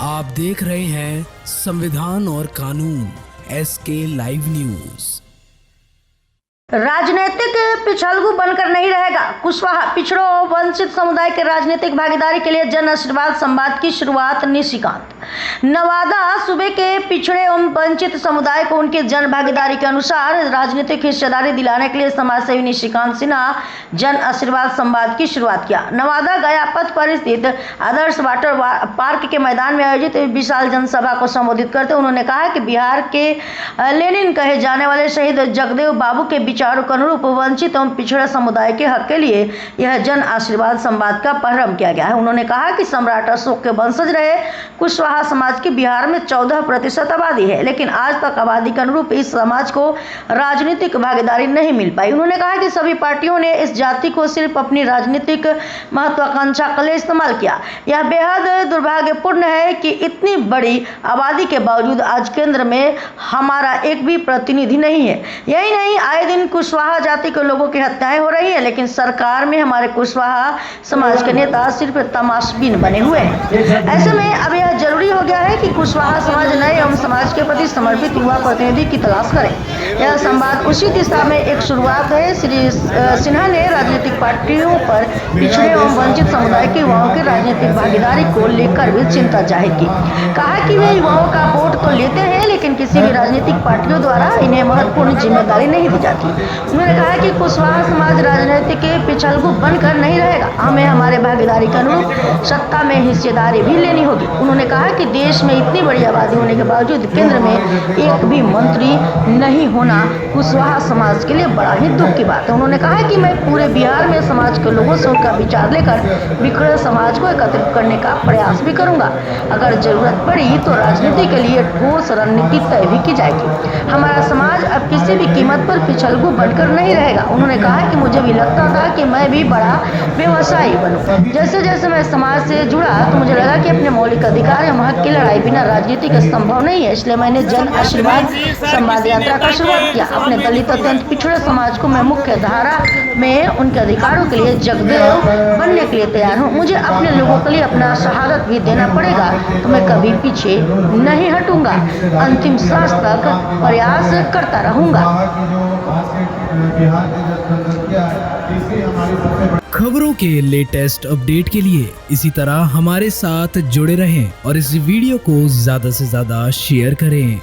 आप देख रहे हैं संविधान और कानून SK लाइव न्यूज। राजनीतिक पिछलगू बनकर नहीं रहेगा। कुशवाहा पिछड़ों और वंचित समुदाय के राजनीतिक भागीदारी के लिए जन आशीर्वाद संवाद की शुरुआत। निशिकांत नवादा सूबे के पिछड़े एवं वंचित समुदाय को उनके जन भागीदारी के अनुसार राजनीतिक हिस्सेदारी दिलाने के लिए समाजसेवी निशिकांत सिन्हा जन आशीर्वाद संवाद की शुरुआत किया। नवादा गया पथ पर स्थित आदर्श वाटर पार्क के मैदान में आयोजित विशाल जनसभा को संबोधित करते उन्होंने कहा कि बिहार के लेनिन कहे जाने वाले शहीद जगदेव बाबू के विचारों के अनुरूप वंचित एवं पिछड़ा समुदाय के हक के लिए यह जन आशीर्वाद संवाद का प्रारंभ किया गया है। उन्होंने कहा कि सम्राट अशोक के वंशज रहे कुशवाहा समाज की बिहार में 14% आबादी है, लेकिन आज तक आबादी के अनुरूप इस समाज को राजनीतिक भागीदारी नहीं मिल पाई। उन्होंने कहा कि सभी पार्टियों ने इस जाति को सिर्फ अपनी राजनीतिक महत्वाकांक्षा के लिए इस्तेमाल किया। यह बेहद दुर्भाग्यपूर्ण है कि इतनी बड़ी आबादी के बावजूद आज केंद्र में हमारा एक भी प्रतिनिधि नहीं है। यही नहीं, आए दिन कुशवाहा जाति के लोगों की हत्याएं हो रही है, लेकिन सरकार में हमारे कुशवाहा समाज के नेता सिर्फ तमाशबीन बने हुए हैं। ऐसे में अब यह जरूरी हो गया है कि कुशवाहा समाज नए एवं समाज के प्रति समर्पित युवा प्रतिनिधि की तलाश करें। यह संवाद उसी दिशा में एक शुरुआत है। श्री सिन्हा ने राजनीतिक पार्टियों पर पिछड़े एवं वंचित समुदाय के युवाओं की राजनीतिक भागीदारी को लेकर भी चिंता जाहिर की। कहा कि वे युवाओं का वोट तो लेते हैं, लेकिन किसी भी राजनीतिक पार्टियों द्वारा इन्हें महत्वपूर्ण जिम्मेदारी नहीं दी जाती। उन्होंने कहा कि कुशवाहा समाज राजनीति के पिछलगू बनकर नहीं रहेगा। हमें हमारे भागीदारी के अनुरूप सत्ता में हिस्सेदारी भी लेनी होगी। उन्होंने कहा कि देश में इतनी बड़ी आबादी होने के बावजूद केंद्र में एक भी मंत्री नहीं होना कुशवाहा समाज के लिए बड़ा ही दुख की बात है। उन्होंने कहा कि मैं पूरे बिहार में समाज के लोगों से उनका विचार लेकर बिखरे समाज को एकत्रित करने का प्रयास भी करूंगा। अगर जरूरत पड़ी तो राजनीति के लिए ठोस रणनीति तय भी की जाएगी। हमारा समाज अब किसी भी कीमत पर पिछलगू बनकर नहीं रहेगा। उन्होंने कहा कि मुझे भी लगता था कि मैं भी बड़ा व्यवसायी बनूं। जैसे जैसे मैं समाज से जुड़ा तो मुझे लगा कि अपने मौलिक अधिकार एवं हक की लड़ाई बिना राजनीति का संभव नहीं है। इसलिए मैंने जन आशीर्वाद संवाद यात्रा का शुरुआत किया। अपने दलित अत्यंत पिछड़े समाज को मैं मुख्य धारा में उनके अधिकारों के लिए जगदेव बनने के लिए तैयार हूँ। मुझे अपने लोगों के लिए अपना शहादत भी देना पड़ेगा तो मैं कभी पीछे नहीं हटूंगा। अंतिम सांस तक प्रयास करता रहूंगा। खबरों के लेटेस्ट अपडेट के लिए इसी तरह हमारे साथ जुड़े रहें और इस वीडियो को ज्यादा से ज्यादा शेयर करें।